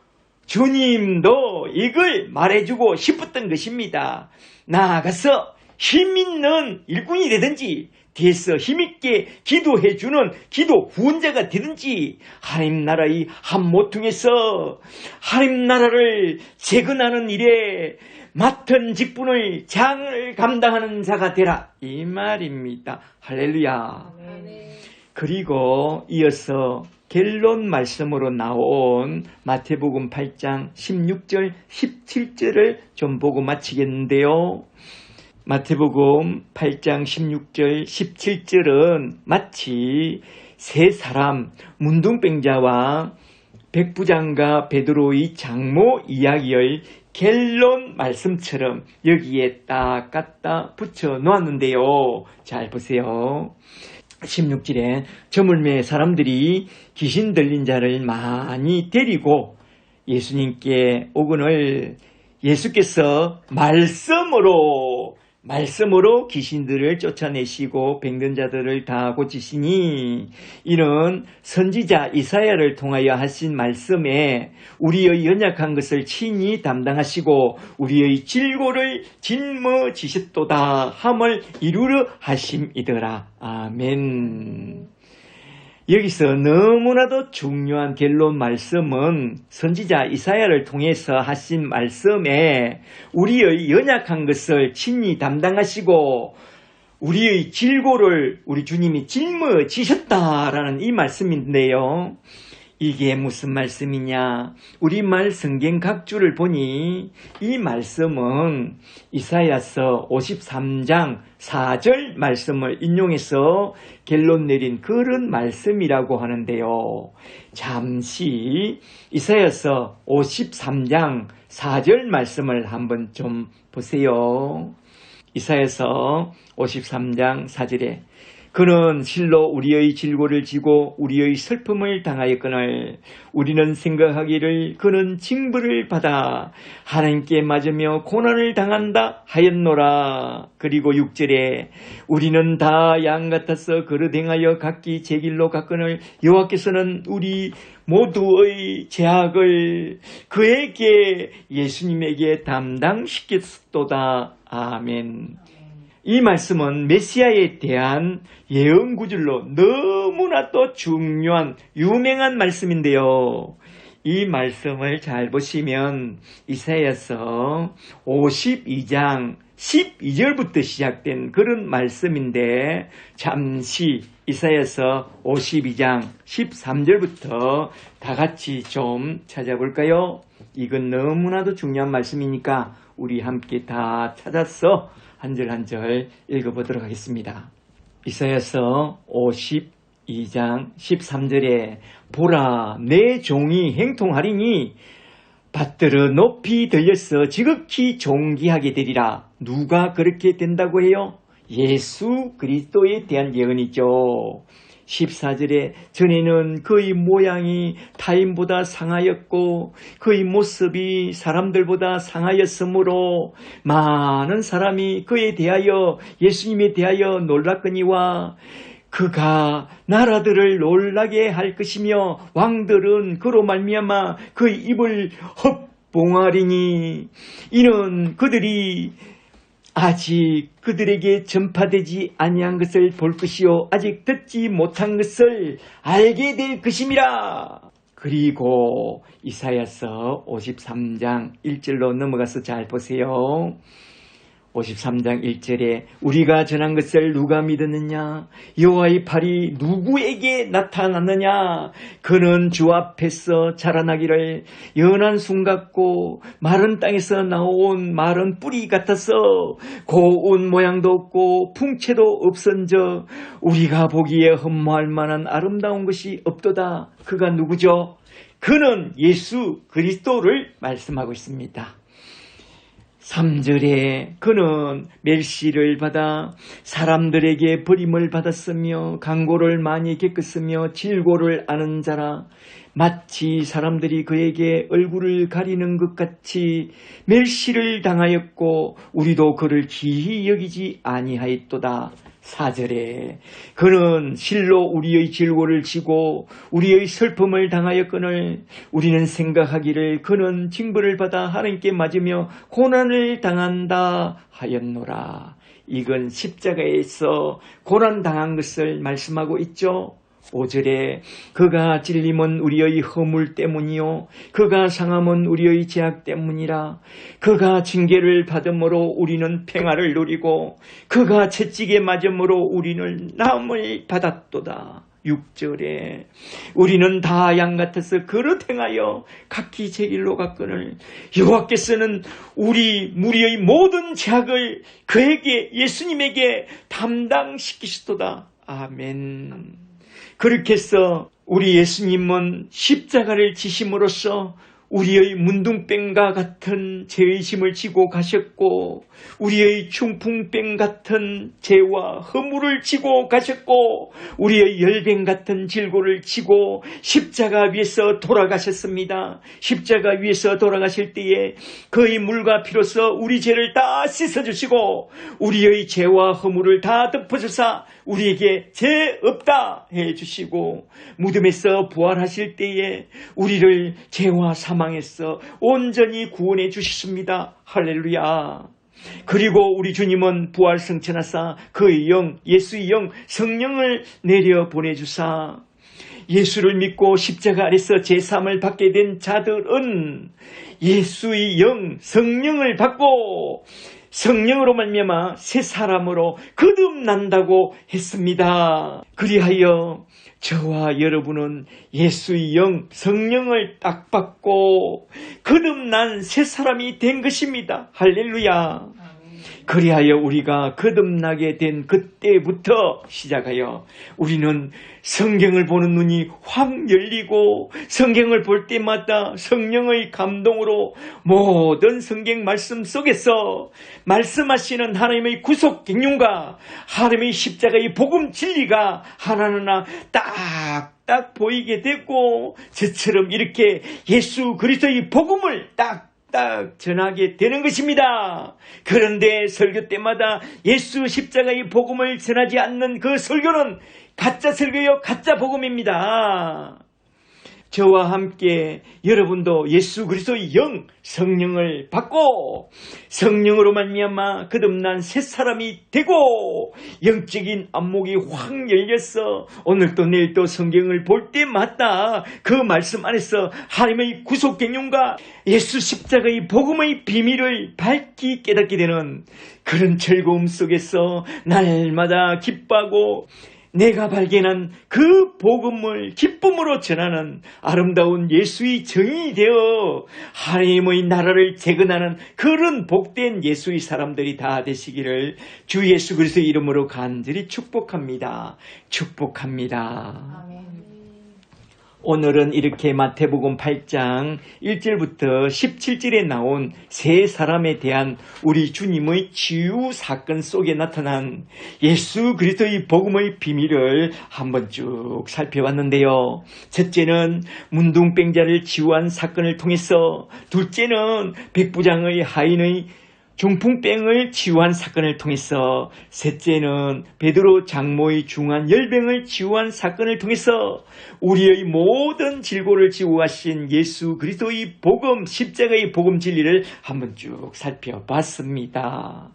주님도 이걸 말해주고 싶었던 것입니다. 나아가서 힘 있는 일꾼이 되든지 뒤에서 힘있게 기도해주는 기도 후원자가 되든지 하나님 나라의 한 모퉁에서 하나님 나라를 재건하는 일에 맡은 직분을 장을 감당하는 자가 되라 이 말입니다. 할렐루야. 그리고 이어서 결론 말씀으로 나온 마태복음 8장 16절 17절을 좀 보고 마치겠는데요. 마태복음 8장 16절 17절은 마치 세 사람 문둥병자와 백부장과 베드로의 장모 이야기의 결론 말씀처럼 여기에 딱 갖다 붙여 놓았는데요. 잘 보세요. 16절에 저물매 사람들이 귀신 들린 자를 많이 데리고 예수님께 오거늘 예수께서 말씀으로 귀신들을 쫓아내시고 병든 자들을 다 고치시니 이는 선지자 이사야를 통하여 하신 말씀에 우리의 연약한 것을 친히 담당하시고 우리의 질고를 짊어지셨도다 함을 이루려 하심이더라. 아멘. 여기서 너무나도 중요한 결론 말씀은 선지자 이사야를 통해서 하신 말씀에 우리의 연약한 것을 친히 담당하시고 우리의 질고를 우리 주님이 짊어지셨다라는 이 말씀인데요. 이게 무슨 말씀이냐? 우리말 성경 각주를 보니 이 말씀은 이사야서 53장 4절 말씀을 인용해서 결론 내린 그런 말씀이라고 하는데요. 잠시 이사야서 53장 4절 말씀을 한번 좀 보세요. 이사야서 53장 4절에 그는 실로 우리의 질고를 지고 우리의 슬픔을 당하였거늘 우리는 생각하기를 그는 징벌을 받아 하나님께 맞으며 고난을 당한다 하였노라. 그리고 6절에 우리는 다 양 같아서 그릇 행하여 각기 제 길로 갔거늘 여호와께서는 우리 모두의 죄악을 그에게 예수님에게 담당시켰도다. 아멘. 이 말씀은 메시아에 대한 예언 구절로 너무나도 중요한 유명한 말씀인데요. 이 말씀을 잘 보시면 이사야서 52장 12절부터 시작된 그런 말씀인데 잠시 이사야서 52장 13절부터 다 같이 좀 찾아볼까요? 이건 너무나도 중요한 말씀이니까 우리 함께 다 찾아서 한 절 한 절 읽어보도록 하겠습니다. 이사야서 52장 13절에 보라 내 종이 행통하리니 받들어 높이 들려서 지극히 존귀하게 되리라. 누가 그렇게 된다고 해요? 예수 그리스도에 대한 예언이죠. 14절에 전에는 그의 모양이 타인보다 상하였고 그의 모습이 사람들보다 상하였으므로 많은 사람이 그에 대하여 예수님에 대하여 놀랐거니와 그가 나라들을 놀라게 할 것이며 왕들은 그로 말미암아 그의 입을 헛봉하리니 이는 그들이 아직 그들에게 전파되지 아니한 것을 볼 것이요 아직 듣지 못한 것을 알게 될 것임이라. 그리고 이사야서 53장 1절로 넘어가서 잘 보세요. 53장 1절에 우리가 전한 것을 누가 믿었느냐? 여호와의 팔이 누구에게 나타났느냐? 그는 주 앞에서 자라나기를 연한 순 같고 마른 땅에서 나온 마른 뿌리 같아서 고운 모양도 없고 풍채도 없은저 우리가 보기에 흠모할 만한 아름다운 것이 없도다. 그가 누구죠? 그는 예수 그리스도를 말씀하고 있습니다. 3절에 그는 멸시를 받아 사람들에게 버림을 받았으며 강고를 많이 겪었으며 질고를 아는 자라. 마치 사람들이 그에게 얼굴을 가리는 것 같이 멸시를 당하였고 우리도 그를 기히 여기지 아니하였도다. 4절에 그는 실로 우리의 질고를 지고 우리의 슬픔을 당하였거늘 우리는 생각하기를 그는 징벌을 받아 하나님께 맞으며 고난을 당한다 하였노라. 이건 십자가에서 고난당한 것을 말씀하고 있죠. 5절에 그가 찔림은 우리의 허물 때문이요 그가 상함은 우리의 죄악 때문이라. 그가 징계를 받음으로 우리는 평화를 누리고 그가 채찍에 맞음으로 우리는 나음을 받았도다. 6절에 우리는 다 양 같아서 그릇 행하여 각기 제 길로 갔거늘 여호와께서는 우리의 모든 죄악을 그에게 예수님에게 담당시키시도다. 아멘. 그렇게 해서 우리 예수님은 십자가를 지심으로써 우리의 문둥병과 같은 죄의심을 지고 가셨고 우리의 중풍병 같은 죄와 허물을 지고 가셨고 우리의 열병 같은 질고를 지고 십자가 위에서 돌아가셨습니다. 십자가 위에서 돌아가실 때에 그의 물과 피로써 우리 죄를 다 씻어주시고 우리의 죄와 허물을 다 덮어주사 우리에게 죄 없다 해주시고 무덤에서 부활하실 때에 우리를 죄와 사망에서 온전히 구원해 주셨습니다. 할렐루야. 그리고 우리 주님은 부활승천하사 그의 영 예수의 영 성령을 내려 보내주사 예수를 믿고 십자가 아래서 제사함을 받게 된 자들은 예수의 영, 성령을 받고 성령으로 말미암아 새 사람으로 거듭난다고 했습니다. 그리하여 저와 여러분은 예수의 영, 성령을 딱 받고 거듭난 새 사람이 된 것입니다. 할렐루야. 그리하여 우리가 거듭나게 된 그때부터 시작하여 우리는 성경을 보는 눈이 확 열리고 성경을 볼 때마다 성령의 감동으로 모든 성경 말씀 속에서 말씀하시는 하나님의 구속 경륜과 하나님의 십자가의 복음 진리가 하나하나 딱딱 보이게 되고 저처럼 이렇게 예수 그리스도의 복음을 딱 전하게 되는 것입니다. 그런데 설교 때마다 예수 십자가의 복음을 전하지 않는 그 설교는 가짜 설교요, 가짜 복음입니다. 저와 함께 여러분도 예수 그리스도의 영, 성령을 받고 성령으로 말미암아 거듭난 새 사람이 되고 영적인 안목이 확 열려서 오늘도 내일도 성경을 볼 때마다 그 말씀 안에서 하나님의 구속 경륜과 예수 십자가의 복음의 비밀을 밝히 깨닫게 되는 그런 즐거움 속에서 날마다 기뻐하고 내가 발견한 그 복음을 기쁨으로 전하는 아름다운 예수의 정인이 되어 하나님의 나라를 재건하는 그런 복된 예수의 사람들이 다 되시기를 주 예수 그리스도의 이름으로 간절히 축복합니다. 축복합니다. 아멘. 오늘은 이렇게 마태복음 8장 1절부터 17절에 나온 세 사람에 대한 우리 주님의 치유 사건 속에 나타난 예수 그리스도의 복음의 비밀을 한번 쭉 살펴봤는데요. 첫째는 문둥병자를 치유한 사건을 통해서, 둘째는 백부장의 하인의 중풍병을 치유한 사건을 통해서, 셋째는 베드로 장모의 중한 열병을 치유한 사건을 통해서 우리의 모든 질고를 치유하신 예수 그리스도의 복음, 십자가의 복음 진리를 한번 쭉 살펴봤습니다.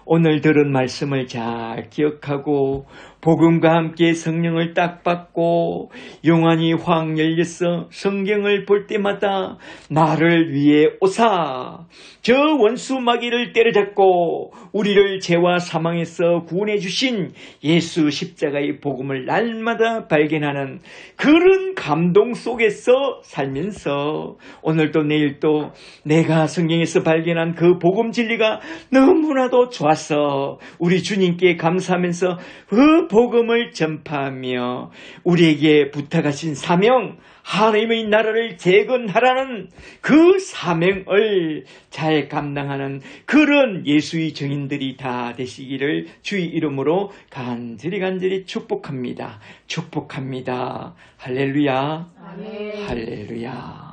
오늘 들은 말씀을 잘 기억하고 복음과 함께 성령을 딱 받고 영안이 확 열려서 성경을 볼 때마다 나를 위해 오사 저 원수 마귀를 때려잡고 우리를 죄와 사망에서 구원해 주신 예수 십자가의 복음을 날마다 발견하는 그런 감동 속에서 살면서 오늘도 내일도 내가 성경에서 발견한 그 복음 진리가 너무나도 좋아서 우리 주님께 감사하면서 그 복음을 전파하며 우리에게 부탁하신 사명, 하나님의 나라를 재건하라는 그 사명을 잘 감당하는 그런 예수의 증인들이 다 되시기를 주의 이름으로 간절히 축복합니다. 축복합니다. 할렐루야. 아멘. 할렐루야.